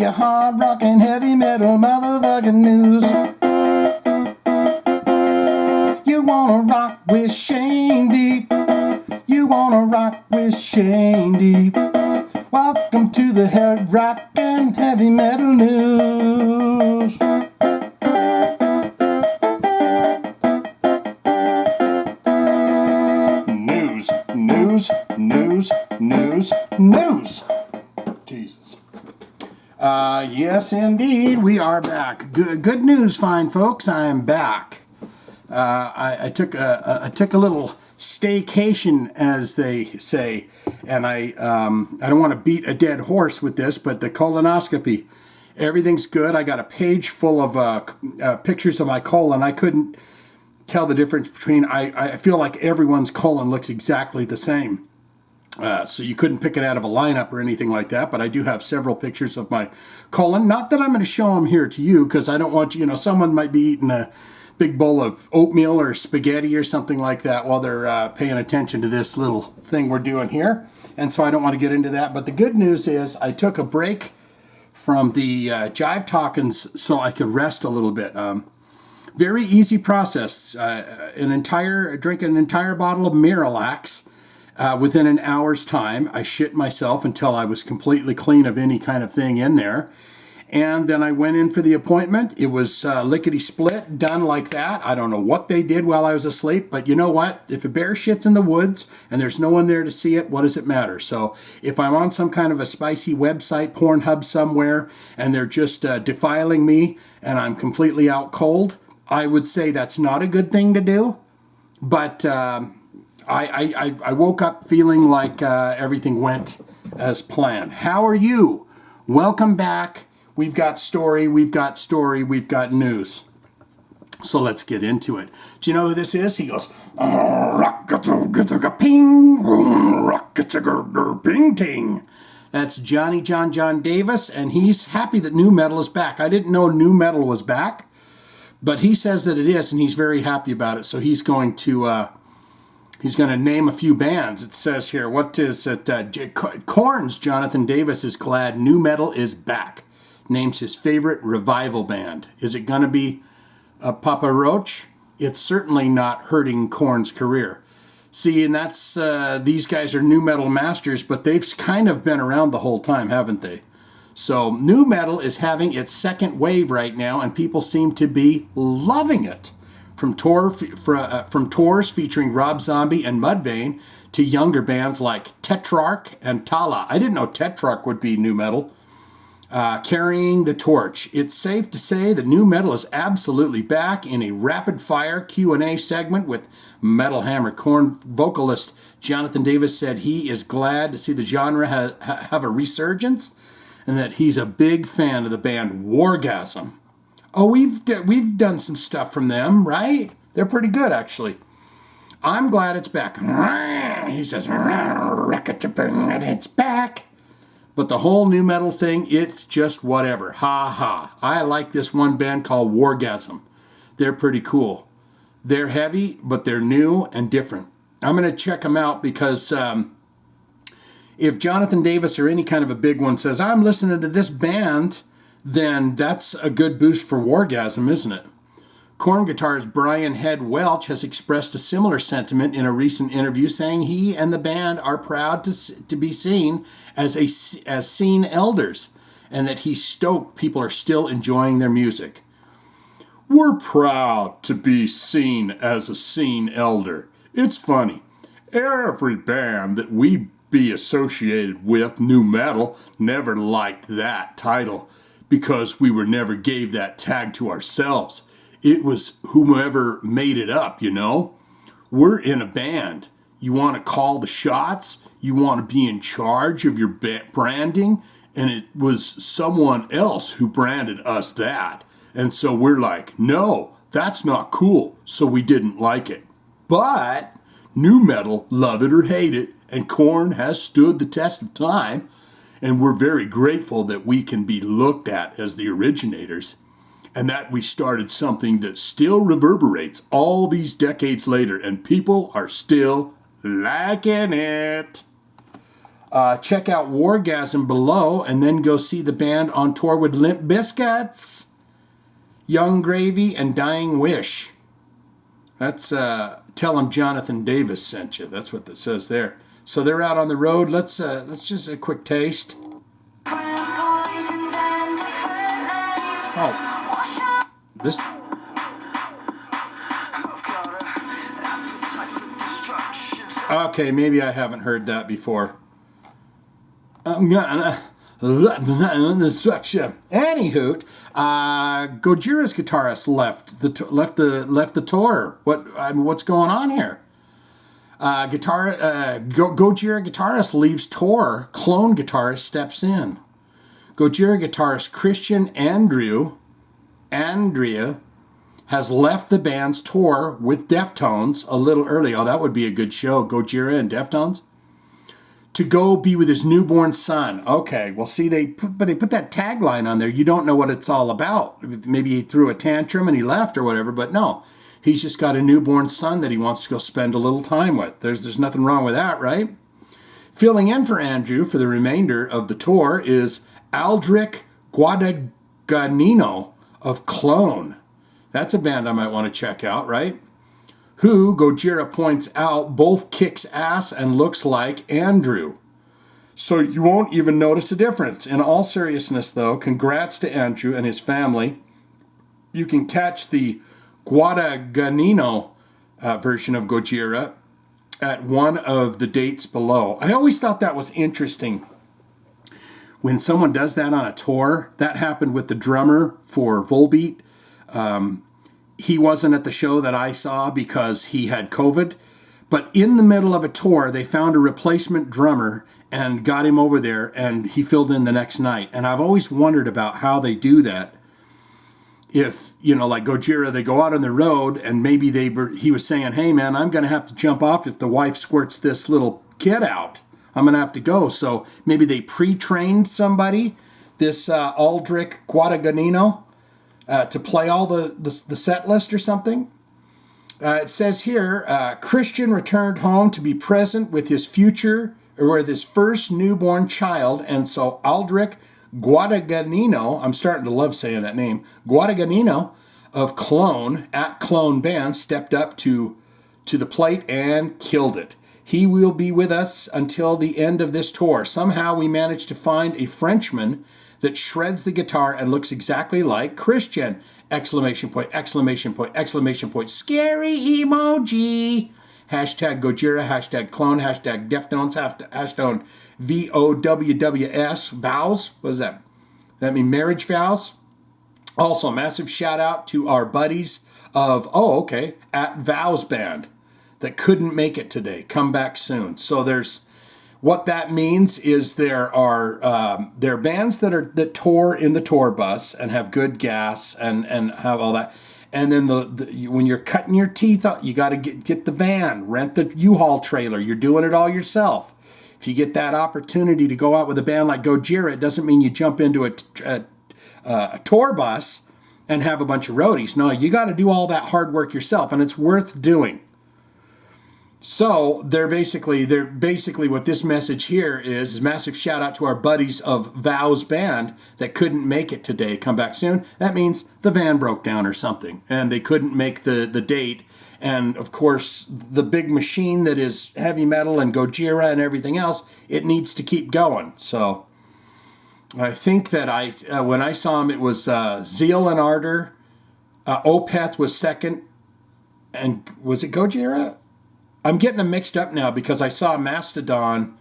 you hard rockin' heavy metal motherfucking news. You wanna rock with Shane Deep. You wanna rock with Shane Deep. Welcome to the hard rockin' heavy metal news. News. Jesus. Yes, indeed, we are back. Good news, fine folks. I am back. I took a little staycation, as they say, and I don't want to beat a dead horse with this, but the colonoscopy, everything's good. I got a page full of pictures of my colon. I couldn't tell the difference between. I feel like everyone's colon looks exactly the same. So you couldn't pick it out of a lineup or anything like that, but I do have several pictures of my colon. Not that I'm going to show them here to you, because I don't want you, someone might be eating a big bowl of oatmeal or spaghetti or something like that while they're paying attention to this little thing we're doing here. And so I don't want to get into that. But the good news is I took a break from the Jive Talkins so I could rest a little bit. Very easy process. Drink an entire bottle of Miralax. Within an hour's time. I shit myself until I was completely clean of any kind of thing in there. And then I went in for the appointment. It was lickety-split, done like that. I don't know what they did while I was asleep, but you know what? If a bear shits in the woods and there's no one there to see it, what does it matter? So if I'm on some kind of a spicy website, Pornhub somewhere, and they're just defiling me and I'm completely out cold, I would say that's not a good thing to do. But I woke up feeling like everything went as planned. How are you? Welcome back. We've got story, we've got news. So let's get into it. Do you know who this is? He goes, ping, ting. That's Jonatahn Davis, and he's happy that nu metal is back. I didn't know nu metal was back, but he says that it is, and he's very happy about it. So he's going to name a few bands. It says here, what is it? Korn's Jonatahn Davis is glad nu metal is back. Names his favorite revival band. Is it going to be Papa Roach? It's certainly not hurting Korn's career. See, and that's, these guys are nu metal masters, but they've kind of been around the whole time, haven't they? So nu metal is having its second wave right now, and people seem to be loving it. From tours featuring Rob Zombie and Mudvayne to younger bands like Tetrarch and Tala. I didn't know Tetrarch would be nu metal. Carrying the torch. It's safe to say that nu metal is absolutely back in a rapid-fire Q&A segment with Metal Hammer. Korn vocalist Jonatahn Davis said he is glad to see the genre have a resurgence and that he's a big fan of the band Wargasm. Oh, we've done some stuff from them, right? They're pretty good, actually. I'm glad it's back. He says, it's back. But the whole nu metal thing, it's just whatever. Ha ha. I like this one band called Wargasm. They're pretty cool. They're heavy, but they're new and different. I'm going to check them out because if Jonatahn Davis or any kind of a big one says, I'm listening to this band, then that's a good boost for Wargasm, isn't it? Korn guitarist Brian Head Welch has expressed a similar sentiment in a recent interview, saying he and the band are proud to be seen as scene elders, and that he's stoked people are still enjoying their music. We're proud to be seen as a scene elder. It's funny. Every band that we be associated with, nu metal, never liked that title because we never gave that tag to ourselves. It was whomever made it up, We're in a band. You want to call the shots. You want to be in charge of your branding. And it was someone else who branded us that. And so we're like, no, that's not cool. So we didn't like it. But nu metal, love it or hate it, and Korn has stood the test of time. And we're very grateful that we can be looked at as the originators. And that we started something that still reverberates all these decades later, and people are still liking it. Check out Wargasm below, and then go see the band on tour with Limp Bizkits, Young Gravy, and Dying Wish. That's tell them Jonatahn Davis sent you. That's what that says there. So they're out on the road. Let's just a quick taste. Oh, this. Okay, maybe I haven't heard that before. I'm gonna destruction. Anywho, Gojira's guitarist left the tour. What's going on here? Gojira guitarist leaves tour. Clone guitarist steps in. Gojira guitarist Christian Andrea has left the band's tour with Deftones a little early. Oh, that would be a good show, Gojira and Deftones. To go be with his newborn son. Okay, well, see, they put that tagline on there. You don't know what it's all about. Maybe he threw a tantrum and he left or whatever, but no. He's just got a newborn son that he wants to go spend a little time with. There's nothing wrong with that, right? Filling in for Andrew for the remainder of the tour is Aldrich Guadagnino of Clone. That's a band I might want to check out, right? Who, Gojira points out, both kicks ass and looks like Andrew. So you won't even notice a difference. In all seriousness, though, congrats to Andrew and his family. You can catch the Guadagnino version of Gojira at one of the dates below. I always thought that was interesting. When someone does that on a tour, that happened with the drummer for Volbeat. He wasn't at the show that I saw because he had COVID. But in the middle of a tour, they found a replacement drummer and got him over there, and he filled in the next night. And I've always wondered about how they do that. If, like Gojira, they go out on the road, and maybe he was saying, hey, man, I'm going to have to jump off if the wife squirts this little kid out. I'm going to have to go. So maybe they pre-trained somebody, this Aldrich Guadagnino, to play all the set list or something. It says here, Christian returned home to be present with his first newborn child, and so Aldrich Guadagnino, I'm starting to love saying that name, Guadagnino of Clone, at Clone Band, stepped up to the plate and killed it. He will be with us until the end of this tour. Somehow we managed to find a Frenchman that shreds the guitar and looks exactly like Christian! Exclamation point, exclamation point, exclamation point. Scary emoji! Hashtag Gojira, hashtag Clone, hashtag Deftones, hashtag VOWWS, vows. What does that? That mean marriage vows? Also, massive shout out to our buddies of, at Vows Band that couldn't make it today. Come back soon. So what that means is there are bands that tour in the tour bus and have good gas and have all that. And then when you're cutting your teeth, you got to get the van, rent the U-Haul trailer. You're doing it all yourself. If you get that opportunity to go out with a band like Gojira, it doesn't mean you jump into a tour bus and have a bunch of roadies. No, you got to do all that hard work yourself, and it's worth doing. So they're basically what this message here is massive shout out to our buddies of Vows Band that couldn't make it today. Come back soon. That means the van broke down or something and they couldn't make the date. And of course, the big machine that is heavy metal and Gojira and everything else, it needs to keep going. So I think that when I saw him, it was Zeal and Ardor. Opeth was second. And was it Gojira? I'm getting them mixed up now because I saw Mastodon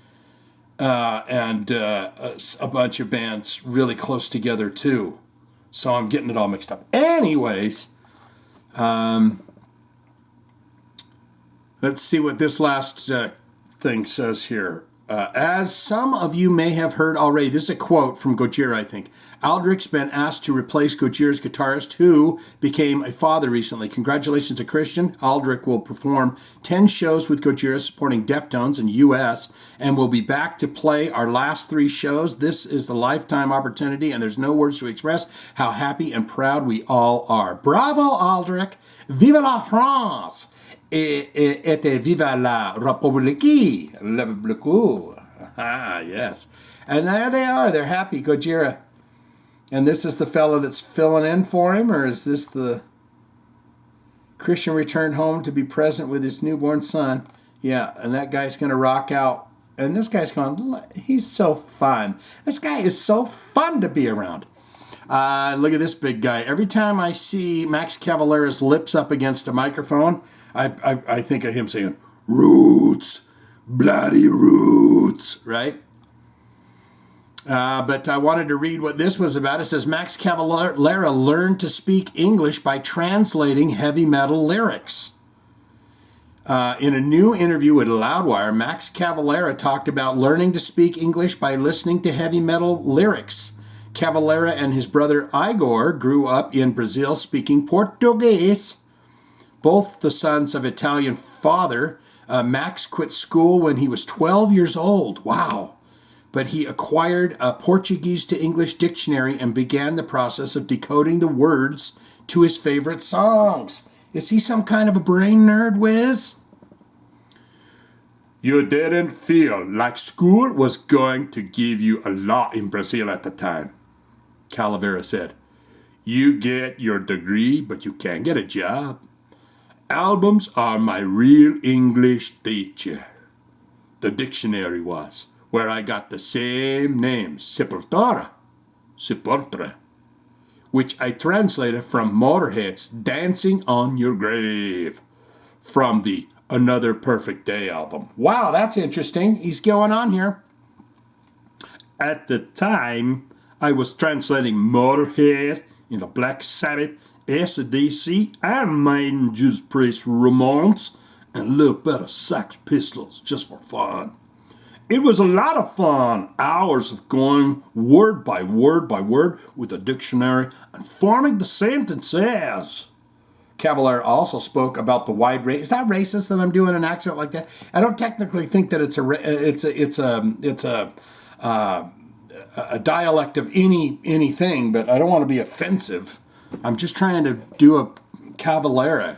and a bunch of bands really close together too. So I'm getting it all mixed up. Anyways, let's see what this last thing says here. As some of you may have heard already, this is a quote from Gojira, I think. Aldrich's been asked to replace Gojira's guitarist, who became a father recently. Congratulations to Christian. Aldrich will perform 10 shows with Gojira supporting Deftones in U.S. and will be back to play our last 3 shows. This is the lifetime opportunity, and there's no words to express how happy and proud we all are. Bravo, Aldrich! Vive la France! Et vive la République! Ah, yes. And there they are. They're happy, Gojira. And this is the fellow that's filling in for him, or is this the Christian returned home to be present with his newborn son? Yeah, and that guy's going to rock out. And this guy's going, he's so fun. This guy is so fun to be around. Look at this big guy. Every time I see Max Cavalera's lips up against a microphone, I think of him saying, "Roots, bloody roots," right? But I wanted to read what this was about. It says, Max Cavalera learned to speak English by translating heavy metal lyrics. In a new interview with Loudwire, Max Cavalera talked about learning to speak English by listening to heavy metal lyrics. Cavalera and his brother Igor grew up in Brazil speaking Portuguese. Both the sons of Italian father, Max quit school when he was 12 years old. Wow. But he acquired a Portuguese to English dictionary and began the process of decoding the words to his favorite songs. Is he some kind of a brain nerd, Wiz? You didn't feel like school was going to give you a lot in Brazil at the time, Cavalera said. You get your degree, but you can't get a job. Albums are my real English teacher. The dictionary was, where I got the same name, Sepultura, which I translated from Motorhead's Dancing on Your Grave, from the Another Perfect Day album. Wow, that's interesting. He's going on here. At the time, I was translating Motorhead into Black Sabbath, AC/DC, Iron Maiden, Judas Priest, Ramones, and a little bit of Sex Pistols, just for fun. It was a lot of fun, hours of going word by word by word with a dictionary and forming the sentences. Cavalera also spoke about the wide range. Is that racist that I'm doing an accent like that? I don't technically think that it's a dialect of anything, but I don't want to be offensive. I'm just trying to do a Cavalera,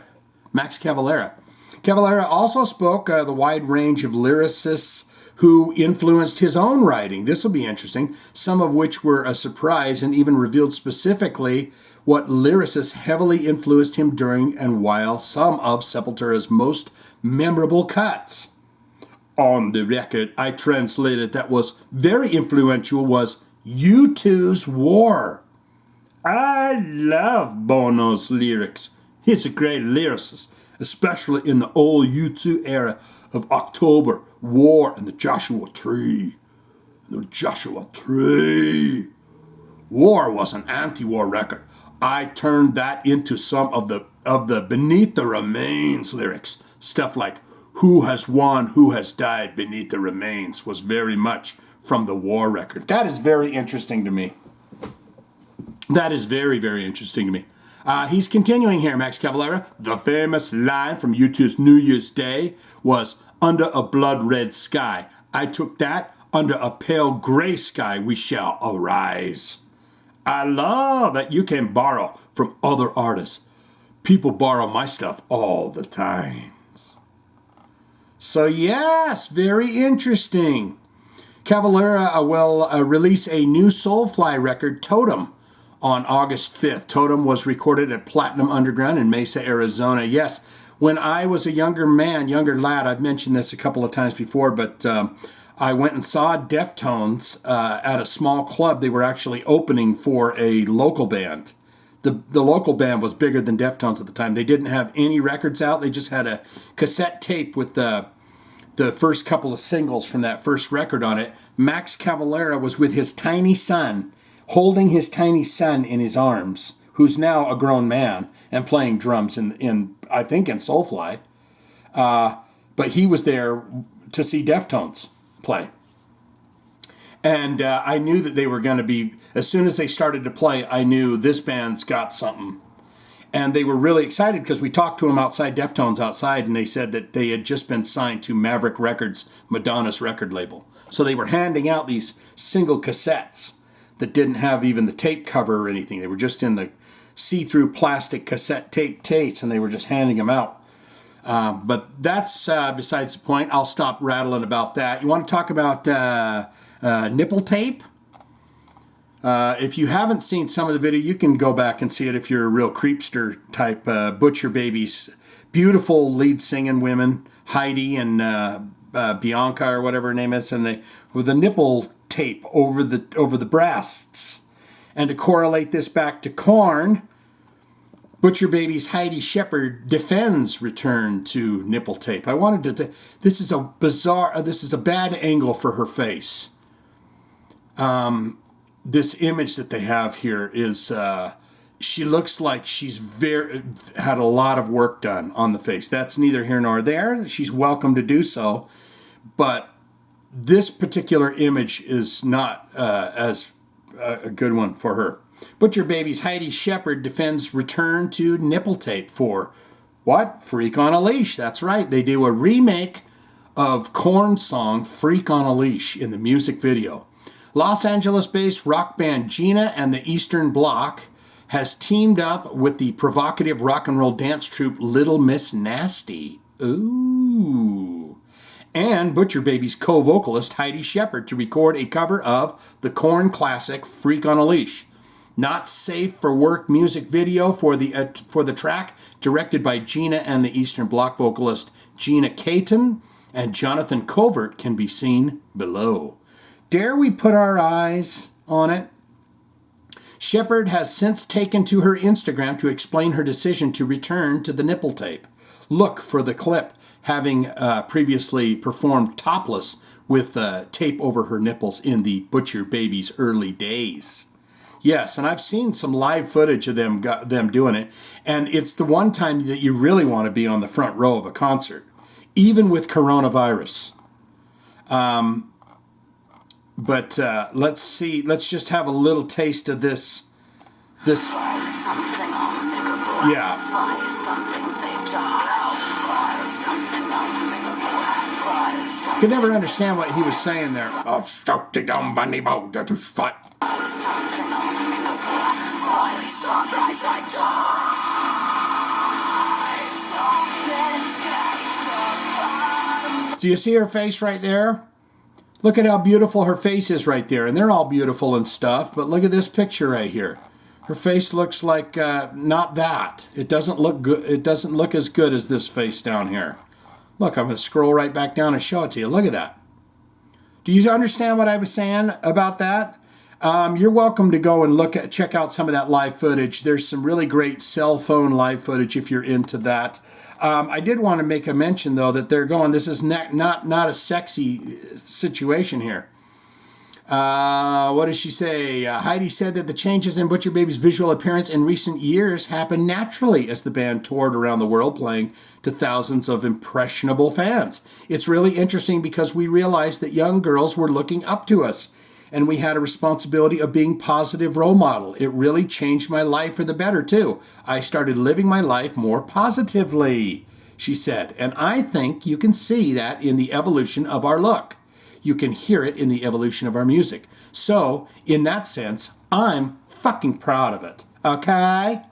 Max Cavalera. Cavalera also spoke the wide range of lyricists who influenced his own writing. This will be interesting, some of which were a surprise and even revealed specifically what lyricists heavily influenced him during and while some of Sepultura's most memorable cuts. On the record I translated that was very influential was U2's War. I love Bono's lyrics. He's a great lyricist, especially in the old U2 era of October, War, and the Joshua Tree. The Joshua Tree. War was an anti-war record. I turned that into some of the Beneath the Remains lyrics. Stuff like, who has won, who has died beneath the remains was very much from the War record. That is very interesting to me. That is very, very interesting to me. He's continuing here, Max Cavalera. The famous line from U2's New Year's Day was, under a blood red sky. I took that, under a pale gray sky we shall arise. I love that you can borrow from other artists. People borrow my stuff all the time. So yes, very interesting. Cavalera will release a new Soulfly record, Totem, on August 5th. Totem was recorded at Platinum Underground in Mesa, Arizona. Yes, when I was a younger lad, I've mentioned this a couple of times before, but I went and saw Deftones at a small club. They were actually opening for a local band. The local band was bigger than Deftones at the time. They didn't have any records out. They just had a cassette tape with the first couple of singles from that first record on it. Max Cavalera was with his tiny son, holding his tiny son in his arms, who's now a grown man and playing drums in I think in Soulfly. But he was there to see Deftones play. And I knew that they were going to be, as soon as they started to play, I knew this band's got something. And they were really excited because we talked to them outside, Deftones outside, and they said that they had just been signed to Maverick Records, Madonna's record label. So they were handing out these single cassettes that didn't have even the tape cover or anything. They were just in the see-through plastic cassette tape tapes, and they were just handing them out. But that's besides the point. I'll stop rattling about that. You want to talk about nipple tape? If you haven't seen some of the video, you can go back and see it if you're a real creepster type. Butcher Babies, beautiful lead singing women, Heidi and Bianca or whatever her name is, and they with the nipple tape over the breasts. And to correlate this back to Korn, Butcher Babies Heidi Shepard defends return to nipple tape. I wanted to. This is a bad angle for her face. This image that they have here is she looks like she's had a lot of work done on the face. That's neither here nor there. She's welcome to do so, but this particular image is not as a good one for her. Butcher Babies Heidi Shepard defends return to nipple tape for what? Freak on a Leash. That's right. They do a remake of Korn's song Freak on a Leash in the music video. Los Angeles-based rock band Gina and the Eastern Bloc has teamed up with the provocative rock and roll dance troupe Little Miss Nasty. Ooh. And Butcher Babies co-vocalist Heidi Shepard to record a cover of the Korn classic Freak on a Leash. Not safe for work music video for the track, directed by Gina and the Eastern Bloc vocalist Gina Caton and Jonathan Covert, can be seen below. Dare we put our eyes on it? Shepard has since taken to her Instagram to explain her decision to return to the nipple tape. Look for the clip, having previously performed topless with tape over her nipples in the Butcher Babies early days. Yes, and I've seen some live footage of them doing it, and it's the one time that you really want to be on the front row of a concert, even with coronavirus. But let's see. Let's just have a little taste of this. Yeah. Could never understand what he was saying there. Do you see her face right there? Look at how beautiful her face is right there. And they're all beautiful and stuff, but look at this picture right here. Her face looks like not that. It doesn't look good. It doesn't look as good as this face down here. Look, I'm going to scroll right back down and show it to you. Look at that. Do you understand what I was saying about that? You're welcome to go and check out some of that live footage. There's some really great cell phone live footage if you're into that. I did want to make a mention, though, that they're going, this is not a sexy situation here. What does she say? Heidi said that the changes in Butcher Babies' visual appearance in recent years happened naturally as the band toured around the world playing to thousands of impressionable fans. It's really interesting because we realized that young girls were looking up to us, and we had a responsibility of being positive role model. It really changed my life for the better, too. I started living my life more positively, she said. And I think you can see that in the evolution of our look. You can hear it in the evolution of our music. So, in that sense, I'm fucking proud of it. Okay?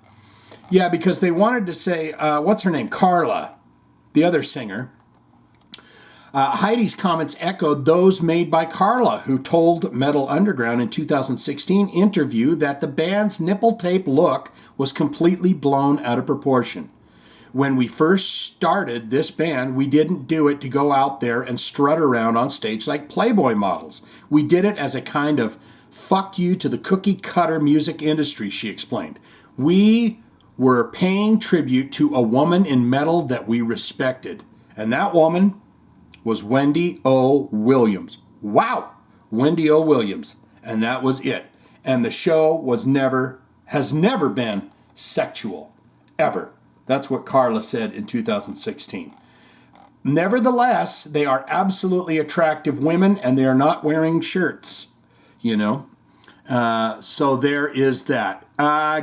Yeah, because they wanted to say, what's her name? Carla, the other singer. Heidi's comments echoed those made by Carla, who told Metal Underground in 2016 interview that the band's nipple tape look was completely blown out of proportion. When we first started this band, we didn't do it to go out there and strut around on stage like Playboy models. We did it as a kind of fuck you to the cookie cutter music industry, she explained. We were paying tribute to a woman in metal that we respected. And that woman was Wendy O. Williams. Wow! Wendy O. Williams. And that was it. And the show has never been sexual. Ever. That's what Carla said in 2016. Nevertheless, they are absolutely attractive women, and they are not wearing shirts, you know. So there is that.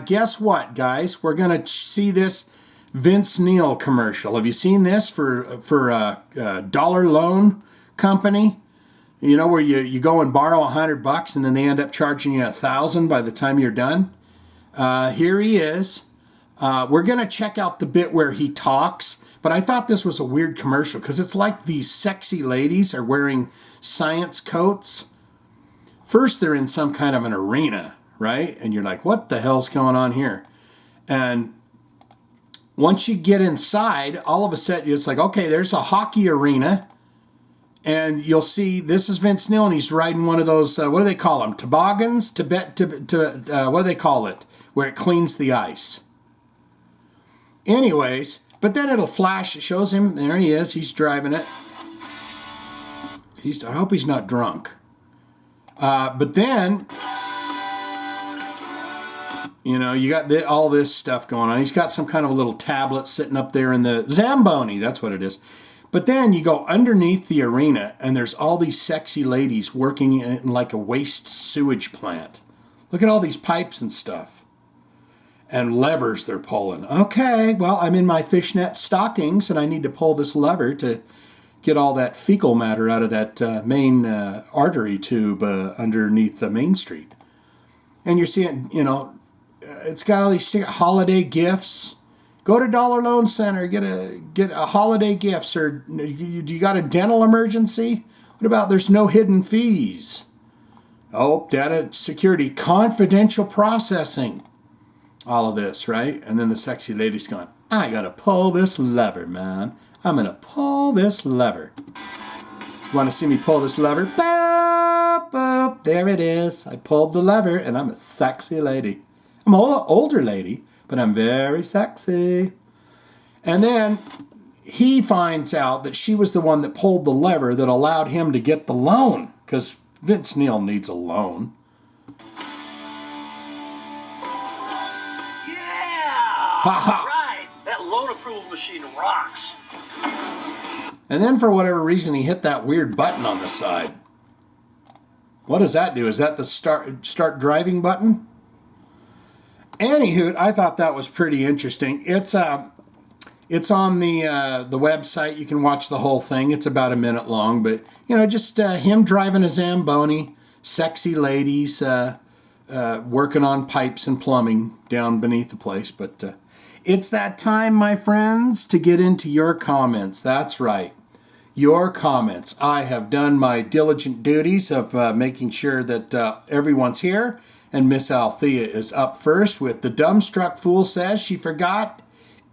Guess what, guys? We're going to see this Vince Neil commercial. Have you seen this for a dollar loan company? You know, where you go and borrow $100 and then they end up charging you $1,000 by the time you're done? Here he is. We're going to check out the bit where he talks, But I thought this was a weird commercial because it's like these sexy ladies are wearing science coats. First, they're in some kind of an arena, right? And you're like, what the hell's going on here? And once you get inside, all of a sudden, it's like, okay, there's a hockey arena. And you'll see, this is Vince Neil, and he's riding one of those, what do they call them? Toboggans? What do they call it? Where it cleans the ice. Anyways, but then it'll flash. It shows him, there he is, he's driving it. I hope he's not drunk. But then, you know, you got all this stuff going on. He's got some kind of a little tablet sitting up there in the Zamboni, that's what it is. But then you go underneath the arena, and there's all these sexy ladies working in like a waste sewage plant. Look at all these pipes and stuff. And levers they're pulling. Okay, well, I'm in my fishnet stockings, and I need to pull this lever to get all that fecal matter out of that main artery tube underneath the Main Street. And you're seeing, you know, it's got all these holiday gifts. Go to Dollar Loan Center, get a holiday gifts, or do you got a dental emergency? What about there's no hidden fees? Oh, data security, confidential processing. All of this, right? And then the sexy lady's going, I gotta pull this lever, man. I'm gonna pull this lever. You wanna see me pull this lever? Boop, boop, there it is. I pulled the lever, and I'm a sexy lady. I'm an older lady, but I'm very sexy. And then he finds out that she was the one that pulled the lever that allowed him to get the loan, because Vince Neil needs a loan. Ha-ha. Right. That loan approval machine rocks. And then for whatever reason, he hit that weird button on the side. What does that do? Is that the start driving button? Anywho, I thought that was pretty interesting. It's on the website. You can watch the whole thing. It's about a minute long, but you know, just him driving a Zamboni, sexy ladies working on pipes and plumbing down beneath the place. But it's that time, my friends, to get into your comments. That's right. Your comments. I have done my diligent duties of making sure that everyone's here. And Miss Althea is up first with the dumbstruck fool says she forgot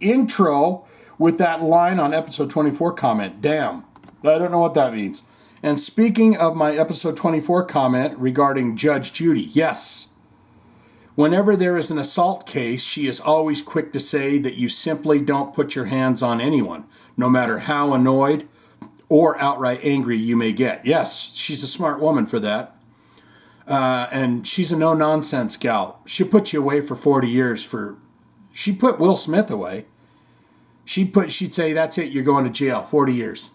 intro with that line on episode 24 comment. Damn. I don't know what that means. And speaking of my episode 24 comment regarding Judge Judy, yes. Whenever there is an assault case, she is always quick to say that you simply don't put your hands on anyone, no matter how annoyed or outright angry you may get. Yes, she's a smart woman for that. And she's a no-nonsense gal. She'll put you away for 40 years for... She put Will Smith away. She'd say, that's it, you're going to jail, 40 years.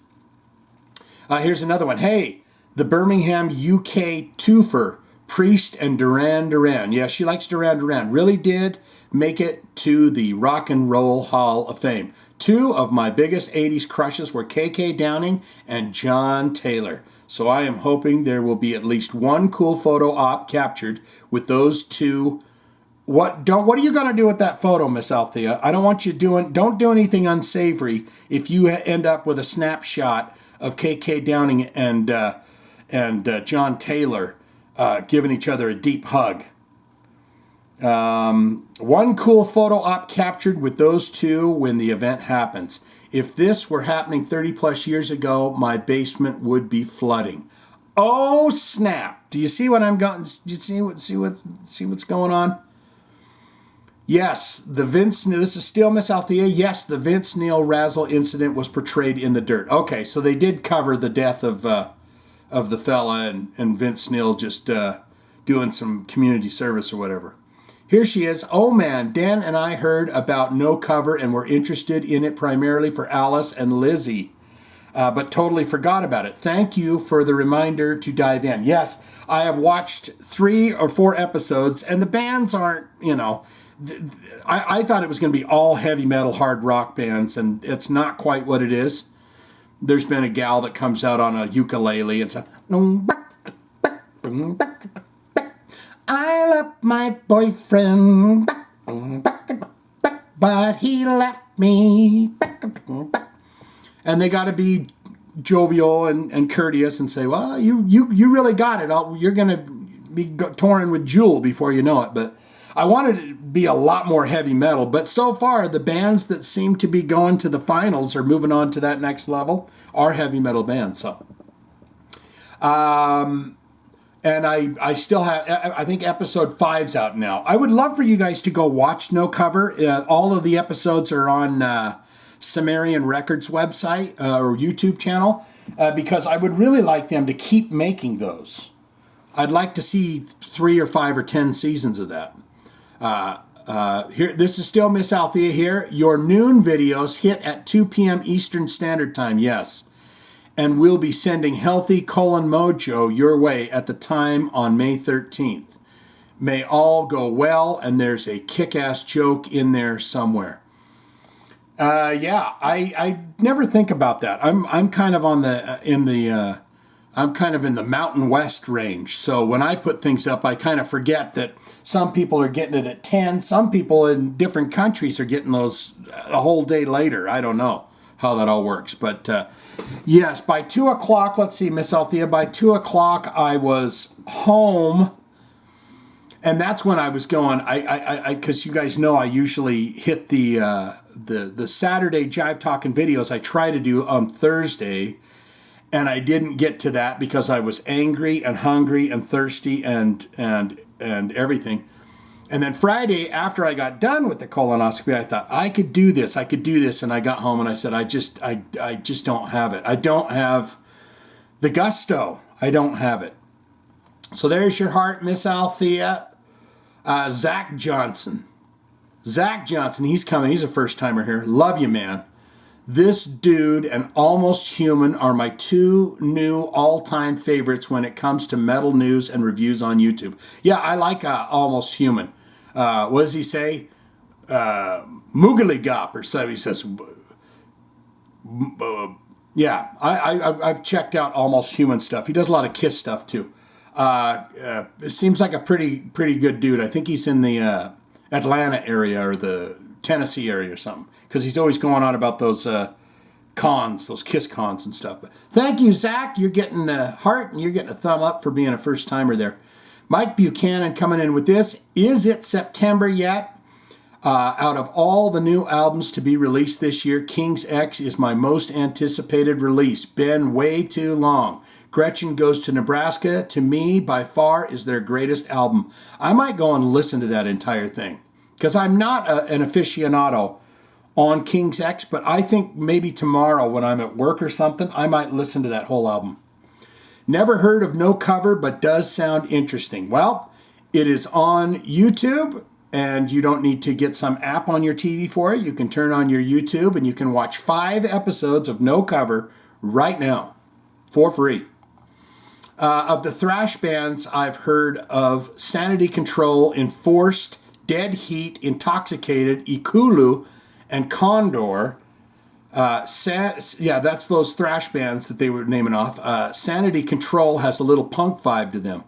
Here's another one. Hey, the Birmingham, UK twofer, Priest and Duran Duran. Yeah, she likes Duran Duran. Really did make it to the Rock and Roll Hall of Fame. Two of my biggest 80s crushes were KK Downing and John Taylor. So I am hoping there will be at least one cool photo op captured with those two. What are you going to do with that photo, Miss Althea? I don't want you don't do anything unsavory if you end up with a snapshot of KK Downing and John Taylor giving each other a deep hug. One cool photo op captured with those two when the event happens. If this were happening 30 plus years ago, my basement would be flooding. Oh snap! Do you see what I'm going? Do you see what's going on? Yes, this is still Miss Althea. Yes, the Vince Neil Razzle incident was portrayed in the dirt. Okay, so they did cover the death of the fella and Vince Neil just doing some community service or whatever. Here she is. Oh man, Dan and I heard about No Cover and were interested in it primarily for Alice and Lizzie, but totally forgot about it. Thank you for the reminder to dive in. Yes, I have watched 3 or 4 episodes, and the bands aren't, you know, I thought it was going to be all heavy metal, hard rock bands, and it's not quite what it is. There's been a gal that comes out on a ukulele and says, I love my boyfriend, but he left me. And they got to be jovial and courteous and say, well, you really got it. You're going to be touring with Jewel before you know it. But I wanted it to be a lot more heavy metal. But so far, the bands that seem to be going to the finals or moving on to that next level are heavy metal bands. So, and I still have, I think episode 5's out now. I would love for you guys to go watch No Cover. All of the episodes are on Sumerian Records website or YouTube channel because I would really like them to keep making those. I'd like to see 3 or 5 or 10 seasons of that. Here, this is still Miss Althea here. Your noon videos hit at 2 p.m. Eastern Standard Time, yes. And we'll be sending Healthy Colon Mojo your way at the time on May 13th. May all go well, and there's a kick-ass joke in there somewhere. Yeah, I never think about that. I'm kind of on I'm kind of in the Mountain West range. So when I put things up, I kind of forget that some people are getting it at 10. Some people in different countries are getting those a whole day later. I don't know how that all works. But yes, by 2 o'clock, let's see, Miss Althea, by 2 o'clock I was home. And that's when I was going, because you guys know I usually hit the Saturday Jive Talkin videos I try to do on Thursday. And I didn't get to that because I was angry and hungry and thirsty and everything. And then Friday, after I got done with the colonoscopy, I thought I could do this. And I got home and I said, I just don't have it. I don't have the gusto. I don't have it. So there's your heart, Miss Althea. Zach Johnson. He's coming. He's a first timer here. Love you, man. This dude and Almost Human are my 2 new all-time favorites when it comes to metal news and reviews on YouTube. Yeah, I like Almost Human. What does he say? Moogaligop or so he says. Yeah, I've checked out Almost Human stuff. He does a lot of Kiss stuff too. It seems like a pretty good dude. I think he's in the Atlanta area or the Tennessee area or something. Because he's always going on about those cons, those Kiss cons and stuff. But thank you, Zach. You're getting a heart and you're getting a thumb up for being a first timer there. Mike Buchanan coming in with this. Is it September yet? Out of all the new albums to be released this year, King's X is my most anticipated release. Been way too long. Gretchen Goes to Nebraska, to me, by far, is their greatest album. I might go and listen to that entire thing. Because I'm not an aficionado on King's X, but I think maybe tomorrow when I'm at work or something, I might listen to that whole album. Never heard of No Cover, but does sound interesting. Well, it is on YouTube, and you don't need to get some app on your TV for it. You can turn on your YouTube, and you can watch 5 episodes of No Cover right now for free. Of the thrash bands, I've heard of Sanity Control, Enforced, Dead Heat, Intoxicated, Ikulu, and Condor. Yeah, that's those thrash bands that they were naming off. Sanity Control has a little punk vibe to them.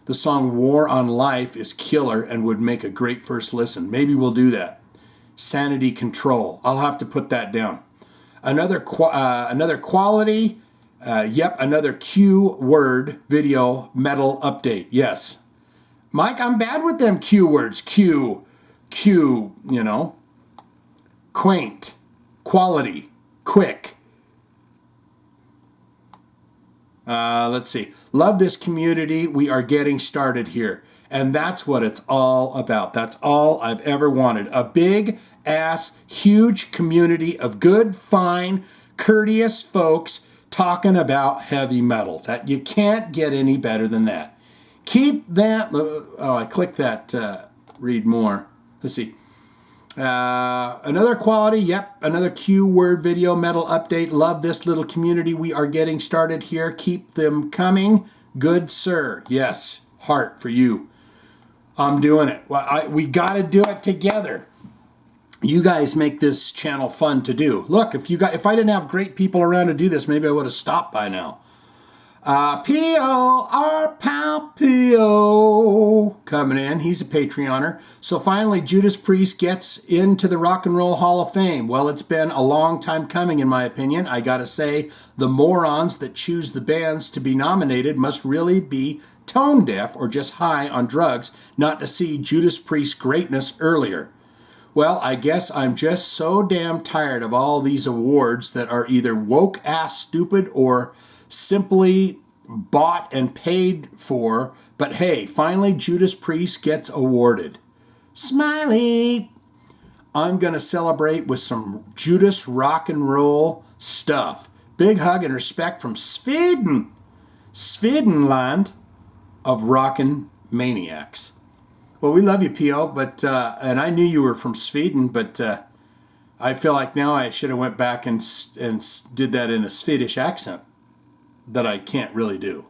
The song War on Life is killer and would make a great first listen. Maybe we'll do that. Sanity Control. I'll have to put that down. Another quality, another Q word video metal update. Yes. Mike, I'm bad with them Q words. Q, quaint, quality, quick. Let's see. Love this community. We are getting started here. And that's what it's all about. That's all I've ever wanted. A big ass, huge community of good, fine, courteous folks talking about heavy metal. That you can't get any better than that. Keep that. Oh, I clicked that. Read more. Let's see. Another quality. Yep. Another Q word video metal update. Love this little community. We are getting started here. Keep them coming. Good sir. Yes. Heart for you. I'm doing it. Well, we got to do it together. You guys make this channel fun to do. Look, if I didn't have great people around to do this, maybe I would have stopped by now. P.O., our pal P.O. coming in. He's a Patreoner. So finally, Judas Priest gets into the Rock and Roll Hall of Fame. Well, it's been a long time coming, in my opinion. I gotta say, the morons that choose the bands to be nominated must really be tone deaf or just high on drugs not to see Judas Priest's greatness earlier. Well, I guess I'm just so damn tired of all these awards that are either woke-ass stupid or simply bought and paid for. But hey, finally Judas Priest gets awarded. Smiley! I'm going to celebrate with some Judas rock and roll stuff. Big hug and respect from Sweden. Swedenland of rockin' maniacs. Well, we love you, P.O., but and I knew you were from Sweden, but I feel like now I should have went back and did that in a Swedish accent that I can't really do.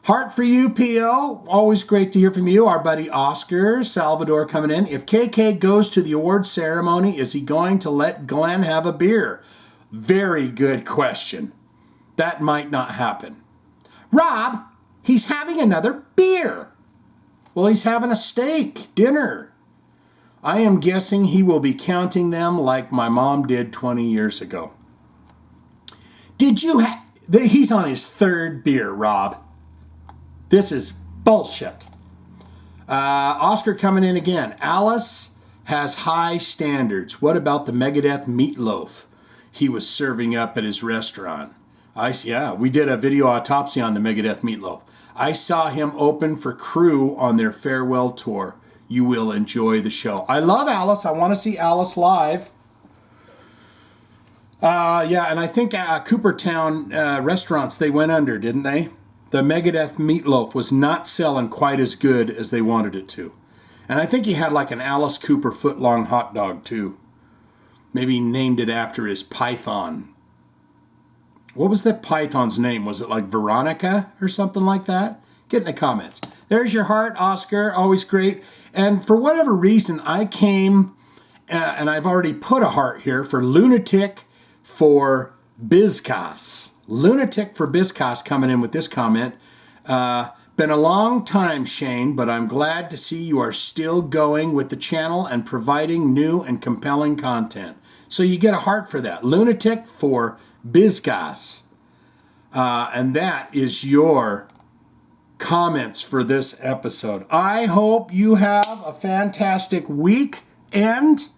Heart for you, P.O. Always great to hear from you. Our buddy Oscar Salvador coming in. If KK goes to the award ceremony, is he going to let Glenn have a beer? Very good question. That might not happen. Rob, he's having another beer. Well, he's having a steak dinner. I am guessing he will be counting them like my mom did 20 years ago. He's on his third beer, Rob. This is bullshit. Oscar coming in again. Alice has high standards. What about the Megadeth meatloaf he was serving up at his restaurant? We did a video autopsy on the Megadeth meatloaf. I saw him open for Crew on their farewell tour. You will enjoy the show. I love Alice. I want to see Alice live. And I think Coopertown restaurants, they went under, didn't they? The Megadeth meatloaf was not selling quite as good as they wanted it to. And I think he had like an Alice Cooper foot-long hot dog, too. Maybe he named it after his python. What was that python's name? Was it like Veronica or something like that? Get in the comments. There's your heart, Oscar. Always great. And for whatever reason, I came, and I've already put a heart here for Lunatic for Bizcas. Lunatic for Bizcas coming in with this comment. Been a long time, Shane, but I'm glad to see you are still going with the channel and providing new and compelling content. So you get a heart for that. Lunatic for Bizcas. And that is your comments for this episode. I hope you have a fantastic weekend.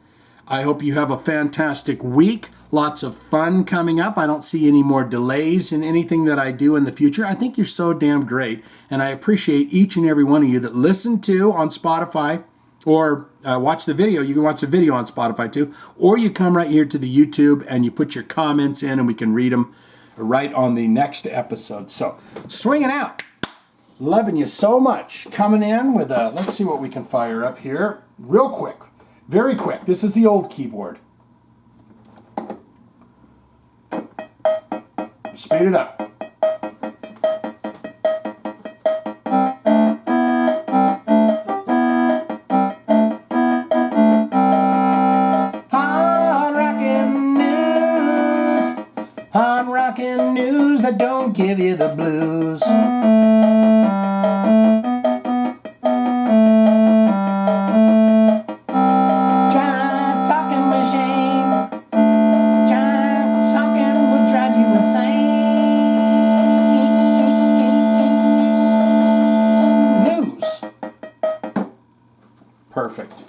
I hope you have a fantastic week. Lots of fun coming up. I don't see any more delays in anything that I do in the future. I think you're so damn great, and I appreciate each and every one of you that listen to on Spotify or watch the video. You can watch the video on Spotify too, or you come right here to the YouTube and you put your comments in and we can read them right on the next episode. So, swinging out. Loving you so much. Coming in with let's see what we can fire up here. Real quick. Very quick. This is the old keyboard. Speed it up. Hard rockin' news that don't give you the blues. Jive Talkin machine. Jive Talkin will drive you insane. News. Perfect.